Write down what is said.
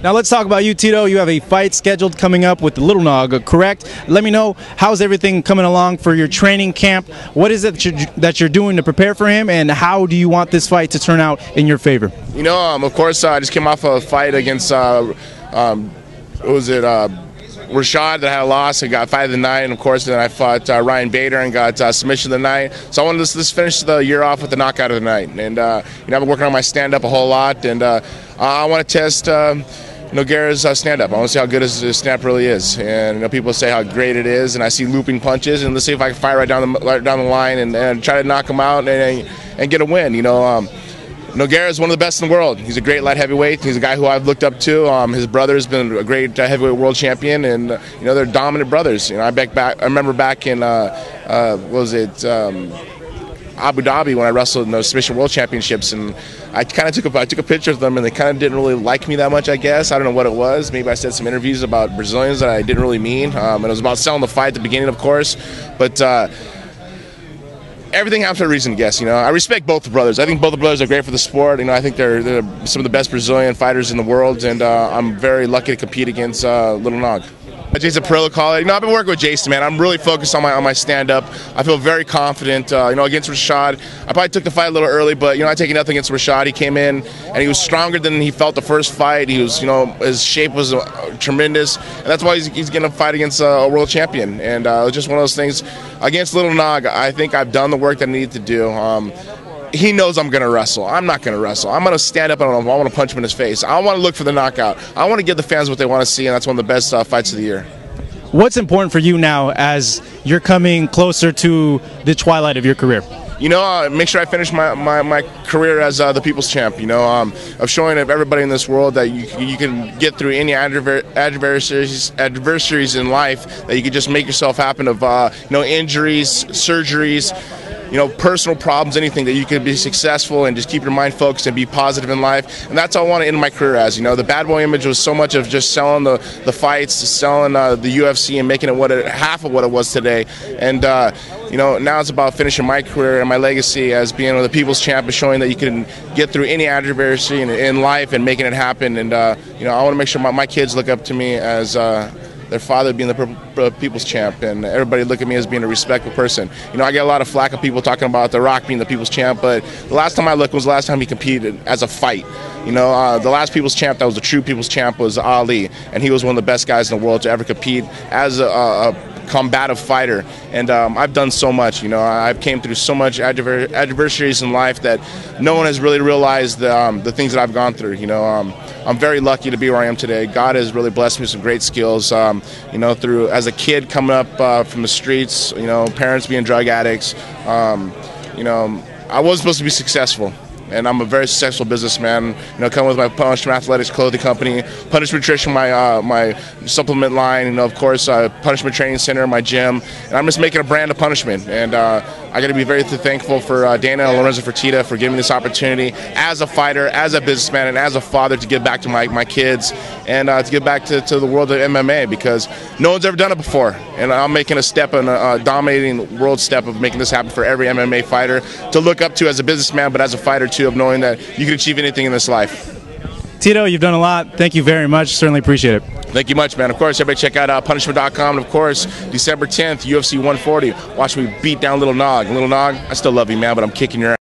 Now let's talk about you, Tito. You have a fight scheduled coming up with Lil Nog, correct? Let me know, how's everything coming along for your training camp? What is it that you're doing to prepare for him, and how do you want this fight to turn out in your favor? You know, of course, I just came off a fight against, Rashad that I had a loss. I got fight of the night, and of course then I fought Ryan Bader and got submission of the night. So I wanted to just finish the year off with the knockout of the night. And you know, I've been working on my stand-up a whole lot, and I want to test Nogueira's stand-up. I want to see how good his stand-up really is. And you know, people say how great it is, and I see looping punches, and let's see if I can fight right down the line and try to knock him out and get a win. You know. Nogueira is one of the best in the world. He's a great light heavyweight. He's a guy who I've looked up to. His brother has been a great heavyweight world champion, and you know, they're dominant brothers. You know, I remember back in Abu Dhabi when I wrestled in those submission world championships, and I took a picture of them, and they kind of didn't really like me that much, I guess. I don't know what it was. Maybe I said some interviews about Brazilians that I didn't really mean, and it was about selling the fight at the beginning, of course, but. Everything happens for a reason, I guess. You know, I respect both the brothers. I think both the brothers are great for the sport. You know, I think they're some of the best Brazilian fighters in the world, and I'm very lucky to compete against Lil Nog. Jason Perillo call it. You know, I've been working with Jason, man. I'm really focused on my stand-up. I feel very confident. You know, against Rashad, I probably took the fight a little early, but you know, I take nothing against Rashad. He came in and he was stronger than he felt the first fight. He was, you know, his shape was tremendous, and that's why he's going to fight against a world champion. And it's just one of those things. Against Lil Nog, I think I've done the work that I need to do. He knows I'm going to wrestle. I'm not going to wrestle. I'm going to stand up and I want to punch him in his face. I want to look for the knockout. I want to give the fans what they want to see, and that's one of the best fights of the year. What's important for you now as you're coming closer to the twilight of your career? You know, make sure I finish my career as the people's champ. You know, of showing everybody in this world that you can get through any adversaries in life, that you can just make yourself happen of you know, injuries, surgeries, you know, personal problems, anything, that you can be successful and just keep your mind focused and be positive in life. And that's all I want to end my career as. You know, the bad boy image was so much of just selling the fights, selling the UFC, and making it half of what it was today. And you know, now it's about finishing my career and my legacy as being the people's champ, and showing that you can get through any adversity in life and making it happen. And you know, I want to make sure my kids look up to me as their father being the people's champ, and everybody look at me as being a respectful person. You know, I get a lot of flack of people talking about The Rock being the people's champ, but the last time I looked was the last time he competed as a fight. You know, the last people's champ that was the true people's champ was Ali, and he was one of the best guys in the world to ever compete as a combative fighter. And I've done so much. You know, I've came through so much adversities in life that no one has really realized the things that I've gone through. You know, I'm very lucky to be where I am today. God has really blessed me with some great skills. You know, through as a kid coming up from the streets, you know, parents being drug addicts. You know, I wasn't supposed to be successful. And I'm a very successful businessman. You know, coming with my Punishment Athletics clothing company, Punishment Nutrition, my supplement line, and of course, Punishment Training Center, my gym. And I'm just making a brand of punishment. And I got to be very thankful for Dana and Lorenzo Fertitta for giving me this opportunity as a fighter, as a businessman, and as a father to give back to my kids, and to give back to the world of MMA, because no one's ever done it before. And I'm making a step, and a dominating world step of making this happen for every MMA fighter to look up to as a businessman, but as a fighter too, of knowing that you can achieve anything in this life. Tito, you've done a lot. Thank you very much. Certainly appreciate it. Thank you much, man. Of course, everybody check out Punishment.com. And of course, December 10th, UFC 140. Watch me beat down Lil Nog. Lil Nog, I still love you, man, but I'm kicking your ass.